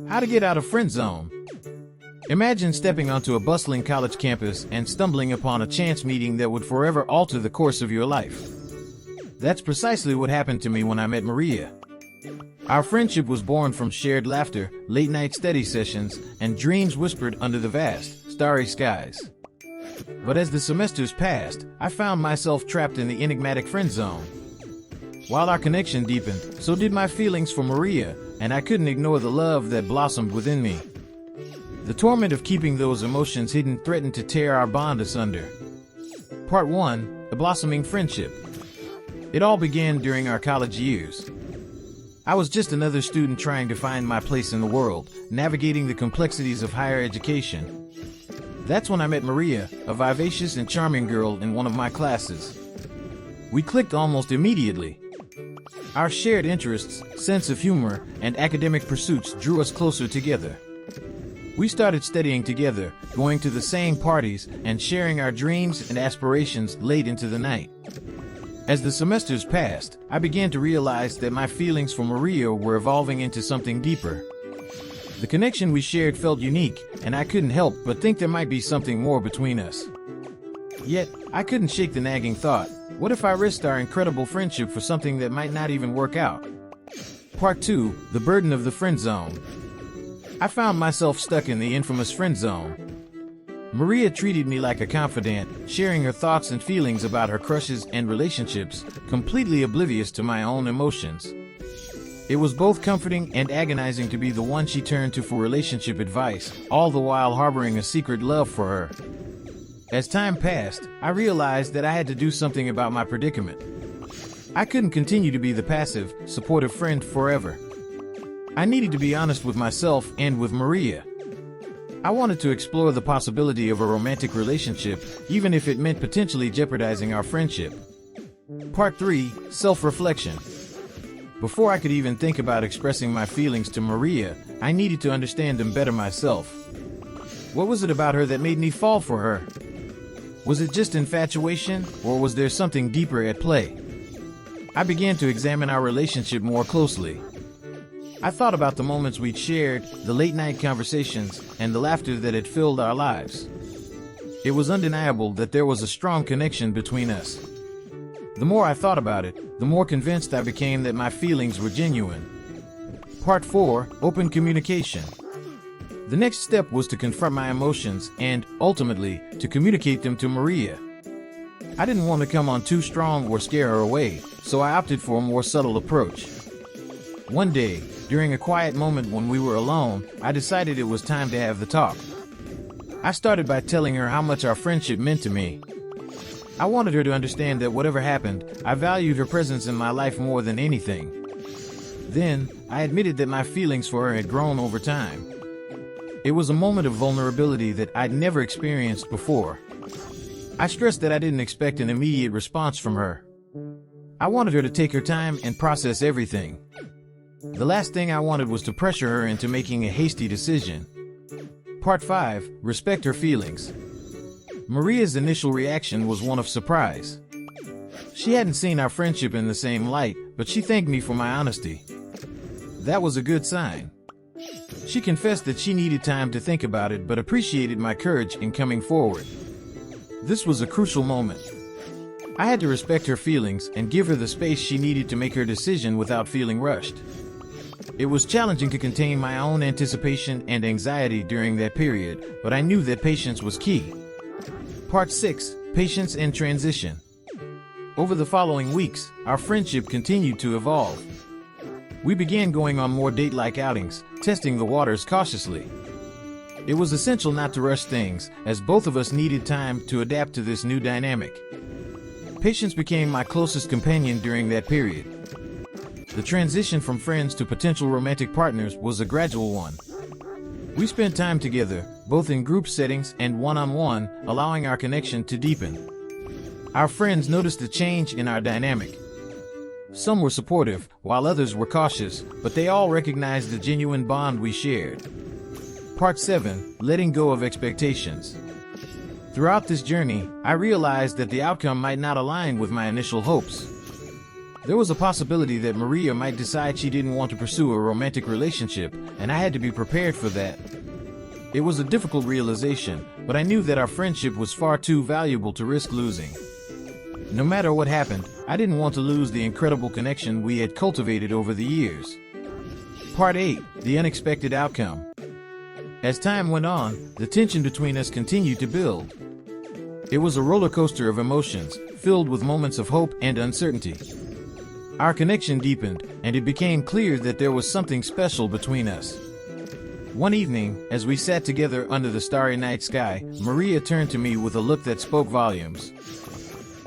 How to get out of friend zone. Imagine stepping onto a bustling college campus and stumbling upon a chance meeting that would forever alter the course of your life. That's precisely what happened to me when I met Maria. Our friendship was born from shared laughter, late-night study sessions, and dreams whispered under the vast, starry skies. But as the semesters passed, I found myself trapped in the enigmatic friend zone. While our connection deepened, so did my feelings for Maria, and I couldn't ignore the love that blossomed within me. The torment of keeping those emotions hidden threatened to tear our bond asunder. Part 1. The Blossoming Friendship. It all began during our college years. I was just another student trying to find my place in the world, navigating the complexities of higher education. That's when I met Maria, a vivacious and charming girl in one of my classes. We clicked almost immediately. Our shared interests, sense of humor, and academic pursuits drew us closer together. We started studying together, going to the same parties, and sharing our dreams and aspirations late into the night. As the semesters passed, I began to realize that my feelings for Maria were evolving into something deeper. The connection we shared felt unique, and I couldn't help but think there might be something more between us. Yet, I couldn't shake the nagging thought, what if I risked our incredible friendship for something that might not even work out? Part 2. The Burden of the Friend Zone. I found myself stuck in the infamous friend zone. Maria treated me like a confidant, sharing her thoughts and feelings about her crushes and relationships, completely oblivious to my own emotions. It was both comforting and agonizing to be the one she turned to for relationship advice, all the while harboring a secret love for her. As time passed, I realized that I had to do something about my predicament. I couldn't continue to be the passive, supportive friend forever. I needed to be honest with myself and with Maria. I wanted to explore the possibility of a romantic relationship, even if it meant potentially jeopardizing our friendship. Part 3. Self-reflection. Before I could even think about expressing my feelings to Maria, I needed to understand them better myself. What was it about her that made me fall for her? Was it just infatuation, or was there something deeper at play? I began to examine our relationship more closely. I thought about the moments we'd shared, the late-night conversations, and the laughter that had filled our lives. It was undeniable that there was a strong connection between us. The more I thought about it, the more convinced I became that my feelings were genuine. Part 4. Open communication. The next step was to confront my emotions and, ultimately, to communicate them to Maria. I didn't want to come on too strong or scare her away, so I opted for a more subtle approach. One day, during a quiet moment when we were alone, I decided it was time to have the talk. I started by telling her how much our friendship meant to me. I wanted her to understand that whatever happened, I valued her presence in my life more than anything. Then, I admitted that my feelings for her had grown over time. It was a moment of vulnerability that I'd never experienced before. I stressed that I didn't expect an immediate response from her. I wanted her to take her time and process everything. The last thing I wanted was to pressure her into making a hasty decision. Part 5. Respect her feelings. Maria's initial reaction was one of surprise. She hadn't seen our friendship in the same light, but she thanked me for my honesty. That was a good sign. She confessed that she needed time to think about it but appreciated my courage in coming forward. This was a crucial moment. I had to respect her feelings and give her the space she needed to make her decision without feeling rushed. It was challenging to contain my own anticipation and anxiety during that period, but I knew that patience was key. Part 6. Patience and transition. Over the following weeks, our friendship continued to evolve. We began going on more date-like outings, testing the waters cautiously. It was essential not to rush things, as both of us needed time to adapt to this new dynamic. Patience became my closest companion during that period. The transition from friends to potential romantic partners was a gradual one. We spent time together, both in group settings and one-on-one, allowing our connection to deepen. Our friends noticed a change in our dynamic. Some were supportive, while others were cautious, but they all recognized the genuine bond we shared. Part 7. Letting go of expectations. Throughout this journey, I realized that the outcome might not align with my initial hopes. There was a possibility that Maria might decide she didn't want to pursue a romantic relationship, and I had to be prepared for that. It was a difficult realization, but I knew that our friendship was far too valuable to risk losing. No matter what happened, I didn't want to lose the incredible connection we had cultivated over the years. Part 8: The Unexpected Outcome. As time went on, the tension between us continued to build. It was a roller coaster of emotions, filled with moments of hope and uncertainty. Our connection deepened, and it became clear that there was something special between us. One evening, as we sat together under the starry night sky, Maria turned to me with a look that spoke volumes.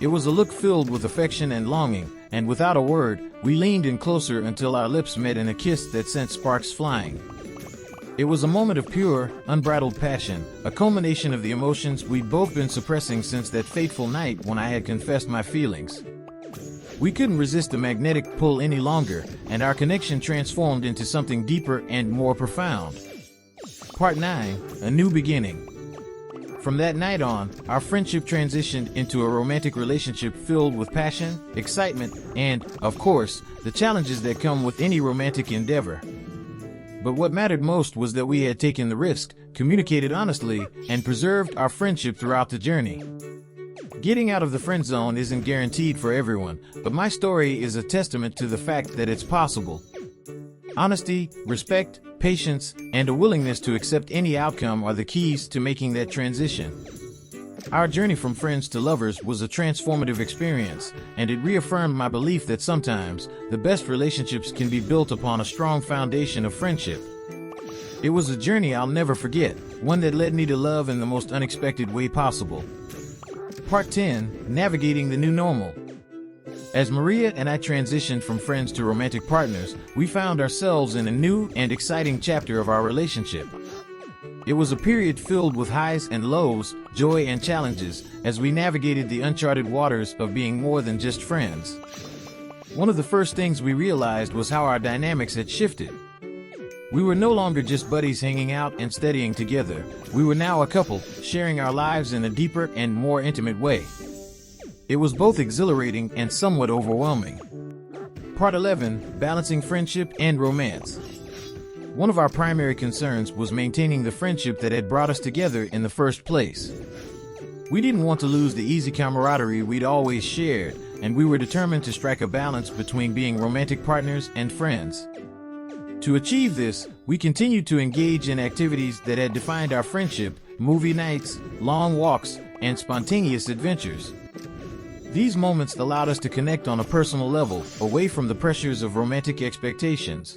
It was a look filled with affection and longing, and without a word, we leaned in closer until our lips met in a kiss that sent sparks flying. It was a moment of pure, unbridled passion, a culmination of the emotions we'd both been suppressing since that fateful night when I had confessed my feelings. We couldn't resist the magnetic pull any longer, and our connection transformed into something deeper and more profound. Part 9: A New Beginning. From that night on, our friendship transitioned into a romantic relationship filled with passion, excitement, and, of course, the challenges that come with any romantic endeavor. But what mattered most was that we had taken the risk, communicated honestly, and preserved our friendship throughout the journey. Getting out of the friend zone isn't guaranteed for everyone, but my story is a testament to the fact that it's possible. Honesty, respect, patience, and a willingness to accept any outcome are the keys to making that transition. Our journey from friends to lovers was a transformative experience, and it reaffirmed my belief that sometimes the best relationships can be built upon a strong foundation of friendship. It was a journey I'll never forget, one that led me to love in the most unexpected way possible. Part 10: Navigating the New Normal. As Maria and I transitioned from friends to romantic partners, we found ourselves in a new and exciting chapter of our relationship. It was a period filled with highs and lows, joy and challenges, as we navigated the uncharted waters of being more than just friends. One of the first things we realized was how our dynamics had shifted. We were no longer just buddies hanging out and studying together. We were now a couple, sharing our lives in a deeper and more intimate way. It was both exhilarating and somewhat overwhelming. Part 11: Balancing Friendship and Romance. One of our primary concerns was maintaining the friendship that had brought us together in the first place. We didn't want to lose the easy camaraderie we'd always shared, and we were determined to strike a balance between being romantic partners and friends. To achieve this, we continued to engage in activities that had defined our friendship: movie nights, long walks, and spontaneous adventures. These moments allowed us to connect on a personal level, away from the pressures of romantic expectations.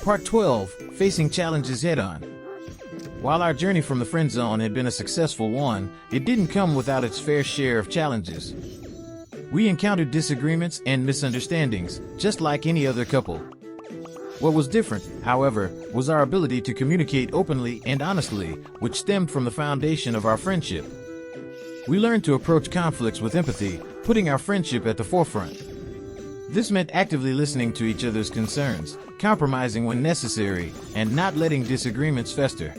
Part 12: Facing Challenges Head-On. While our journey from the friend zone had been a successful one, it didn't come without its fair share of challenges. We encountered disagreements and misunderstandings, just like any other couple. What was different, however, was our ability to communicate openly and honestly, which stemmed from the foundation of our friendship. We learned to approach conflicts with empathy, putting our friendship at the forefront. This meant actively listening to each other's concerns, compromising when necessary, and not letting disagreements fester.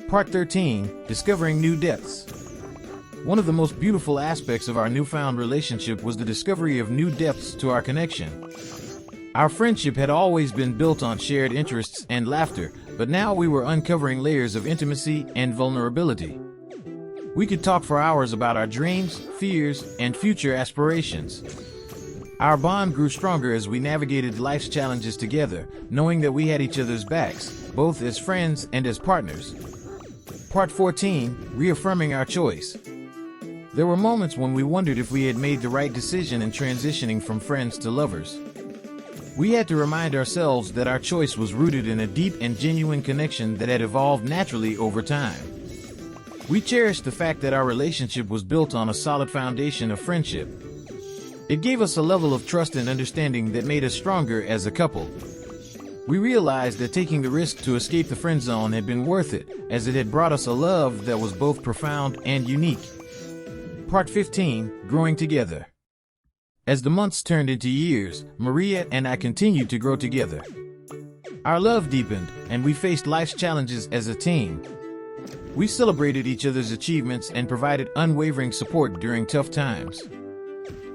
Part 13: Discovering New Depths. One of the most beautiful aspects of our newfound relationship was the discovery of new depths to our connection. Our friendship had always been built on shared interests and laughter, but now we were uncovering layers of intimacy and vulnerability. We could talk for hours about our dreams, fears, and future aspirations. Our bond grew stronger as we navigated life's challenges together, knowing that we had each other's backs, both as friends and as partners. Part 14: Reaffirming Our Choice. There were moments when we wondered if we had made the right decision in transitioning from friends to lovers. We had to remind ourselves that our choice was rooted in a deep and genuine connection that had evolved naturally over time. We cherished the fact that our relationship was built on a solid foundation of friendship. It gave us a level of trust and understanding that made us stronger as a couple. We realized that taking the risk to escape the friend zone had been worth it, as it had brought us a love that was both profound and unique. Part 15: Growing Together. As the months turned into years, Maria and I continued to grow together. Our love deepened, and we faced life's challenges as a team. We celebrated each other's achievements and provided unwavering support during tough times.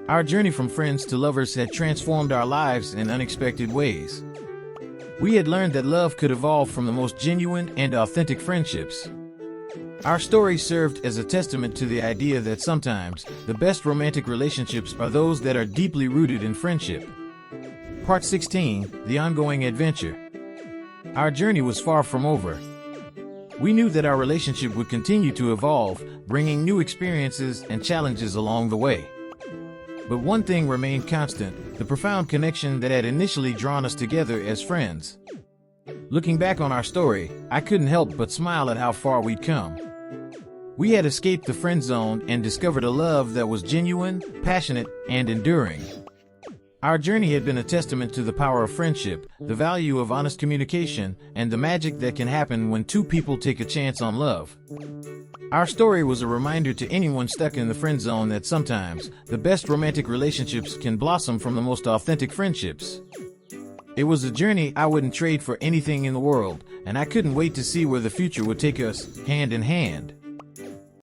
Our journey from friends to lovers had transformed our lives in unexpected ways. We had learned that love could evolve from the most genuine and authentic friendships. Our story served as a testament to the idea that sometimes the best romantic relationships are those that are deeply rooted in friendship. Part 16, The Ongoing Adventure. Our journey was far from over. We knew that our relationship would continue to evolve, bringing new experiences and challenges along the way. But one thing remained constant, the profound connection that had initially drawn us together as friends. Looking back on our story, I couldn't help but smile at how far we'd come. We had escaped the friend zone and discovered a love that was genuine, passionate, and enduring. Our journey had been a testament to the power of friendship, the value of honest communication, and the magic that can happen when two people take a chance on love. Our story was a reminder to anyone stuck in the friend zone that sometimes the best romantic relationships can blossom from the most authentic friendships. It was a journey I wouldn't trade for anything in the world, and I couldn't wait to see where the future would take us, hand in hand.